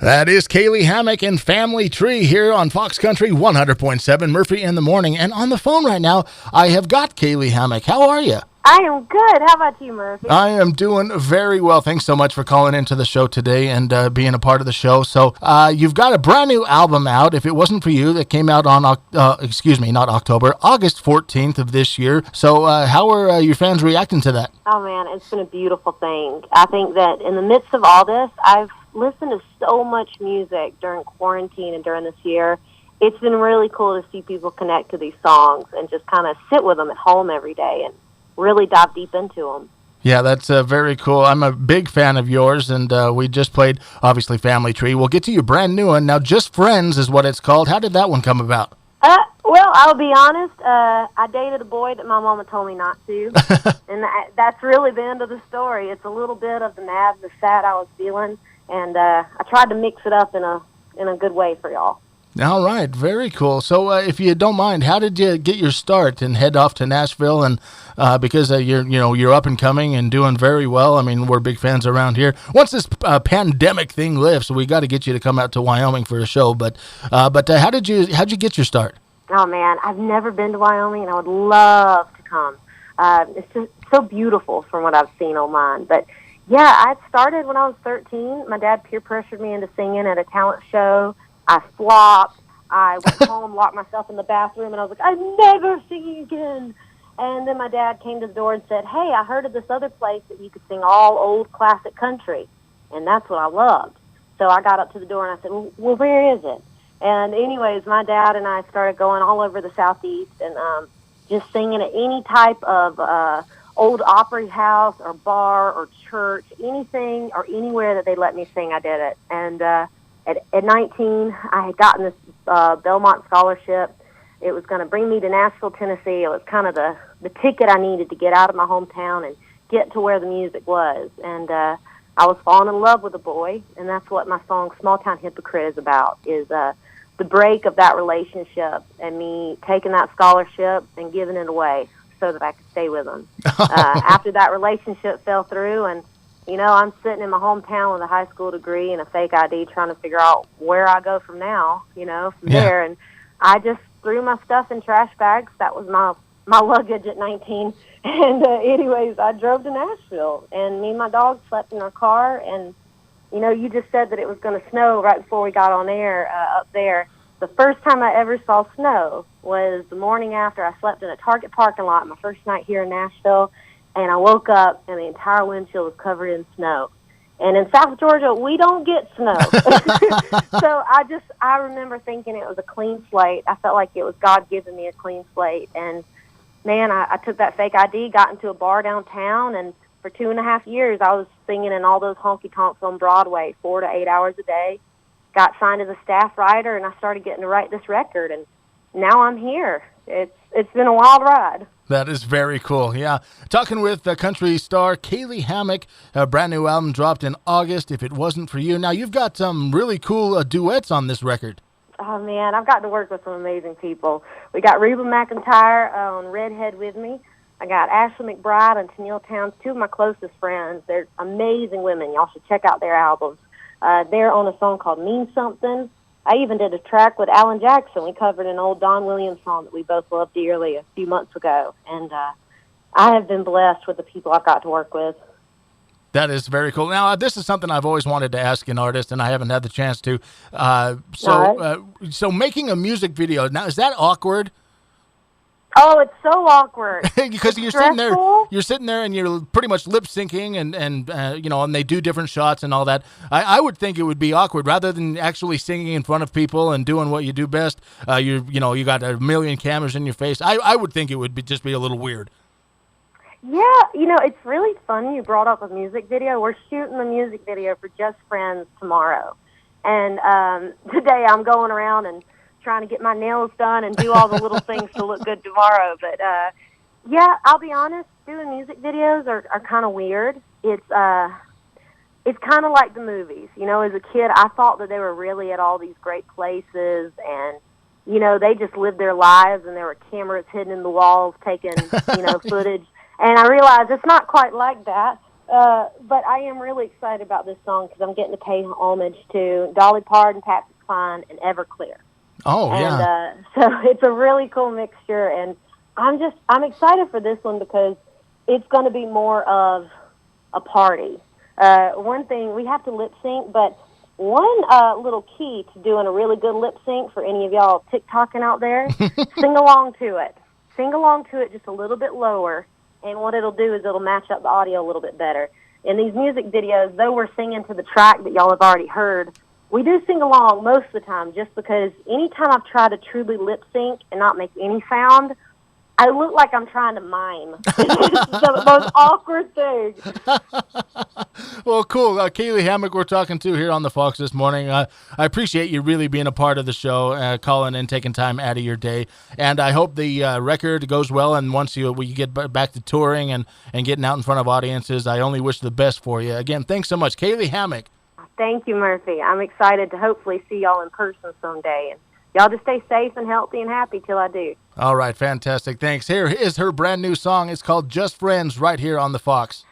That is Caylee Hammack and Family Tree here on Fox Country 100.7 Murphy in the Morning. And on the phone right now, I have got Caylee Hammack. How are you? I am good. How about you, Murphy? I am doing very well. Thanks so much for calling into the show today and being a part of the show. So you've got a brand new album out, If It Wasn't For You, that came out on, August 14th of this year. So how are your fans reacting to that? Oh, man, it's been a beautiful thing. I think that in the midst of all this, I've listened to so much music during quarantine and during this year. It's been really cool to see people connect to these songs and just kind of sit with them at home every day and really dive deep into them. Yeah, that's very cool. I'm a big fan of yours, and we just played, obviously, Family Tree. We'll get to your brand new one. Now, Just Friends is what it's called. How did that one come about? Well, I'll be honest. I dated a boy that my mama told me not to, and that's really the end of the story. It's a little bit of the mad, the sad I was feeling, and I tried to mix it up in a good way for y'all. All right, very cool. So, if you don't mind, how did you get your start and head off to Nashville? And because you're up and coming and doing very well. I mean, we're big fans around here. Once this pandemic thing lifts, we got to get you to come out to Wyoming for a show. But how'd you get your start? Oh man, I've never been to Wyoming, and I would love to come. It's just so beautiful from what I've seen online. But yeah, I started when I was 13. My dad peer pressured me into singing at a talent show. I flopped. I went home, locked myself in the bathroom, and I was like, I'm never singing again. And then my dad came to the door and said, hey, I heard of this other place that you could sing all old classic country. And that's what I loved. So I got up to the door and I said, well, where is it? And anyways, my dad and I started going all over the Southeast and just singing at any type of old opera house or bar or church, anything or anywhere that they let me sing, I did it. And at 19, I had gotten this Belmont scholarship. It was going to bring me to Nashville, Tennessee. It was kind of the ticket I needed to get out of my hometown and get to where the music was. And I was falling in love with a boy, and that's what my song Small Town Hypocrite is about, is the break of that relationship and me taking that scholarship and giving it away so that I could stay with him. After that relationship fell through, and I'm sitting in my hometown with a high school degree and a fake ID trying to figure out where I go from now, from there. And I just threw my stuff in trash bags. That was my luggage at 19. And anyways, I drove to Nashville, and me and my dog slept in our car. And, you just said that it was going to snow right before we got on air up there. The first time I ever saw snow was the morning after I slept in a Target parking lot my first night here in Nashville. And I woke up, and the entire windshield was covered in snow. And in South Georgia, we don't get snow. So I remember thinking it was a clean slate. I felt like it was God giving me a clean slate. And, man, I took that fake ID, got into a bar downtown, and for 2.5 years I was singing in all those honky-tonks on Broadway 4 to 8 hours a day. Got signed as a staff writer, and I started getting to write this record. And now I'm here. It's been a wild ride. That is very cool, yeah. Talking with country star Caylee Hammack. A brand new album dropped in August, If It Wasn't For You. Now, you've got some really cool duets on this record. Oh, man, I've got to work with some amazing people. We got Reba McEntire on Redhead with me. I got Ashley McBride and Tennille Towns, two of my closest friends. They're amazing women. Y'all should check out their albums. They're on a song called Mean Something. I even did a track with Alan Jackson. We covered an old Don Williams song that we both loved dearly a few months ago. And I have been blessed with the people I've got to work with. That is very cool. Now, this is something I've always wanted to ask an artist, and I haven't had the chance to. So making a music video, now, is that awkward? Oh, it's so awkward. Because you're sitting there, and you're pretty much lip syncing, and they do different shots and all that. I would think it would be awkward rather than actually singing in front of people and doing what you do best. You got a million cameras in your face. I would think it would just be a little weird. Yeah, it's really funny you brought up a music video. We're shooting the music video for Just Friends tomorrow, and today I'm going around and trying to get my nails done and do all the little things to look good tomorrow. But, yeah, I'll be honest, doing music videos are kind of weird. It's kind of like the movies. As a kid, I thought that they were really at all these great places, and, they just lived their lives, and there were cameras hidden in the walls taking, footage. And I realized it's not quite like that. But I am really excited about this song because I'm getting to pay homage to Dolly Parton, Patsy Cline, and Everclear. Oh, And yeah. so it's a really cool mixture, and I'm excited for this one because it's going to be more of a party. One thing, we have to lip sync, but one little key to doing a really good lip sync for any of y'all TikToking out there, sing along to it. Sing along to it just a little bit lower, and what it'll do is it'll match up the audio a little bit better. In these music videos, though we're singing to the track that y'all have already heard, we do sing along most of the time just because anytime I've tried to truly lip sync and not make any sound, I look like I'm trying to mime. It's the most awkward thing. Well, cool. Caylee Hammack, we're talking to here on the Fox this morning. I appreciate you really being a part of the show, calling and taking time out of your day. And I hope the record goes well. And once you get back to touring and getting out in front of audiences, I only wish the best for you. Again, thanks so much. Caylee Hammack. Thank you, Murphy. I'm excited to hopefully see y'all in person someday. And y'all just stay safe and healthy and happy till I do. All right, fantastic. Thanks. Here is her brand new song. It's called Just Friends right here on the Fox.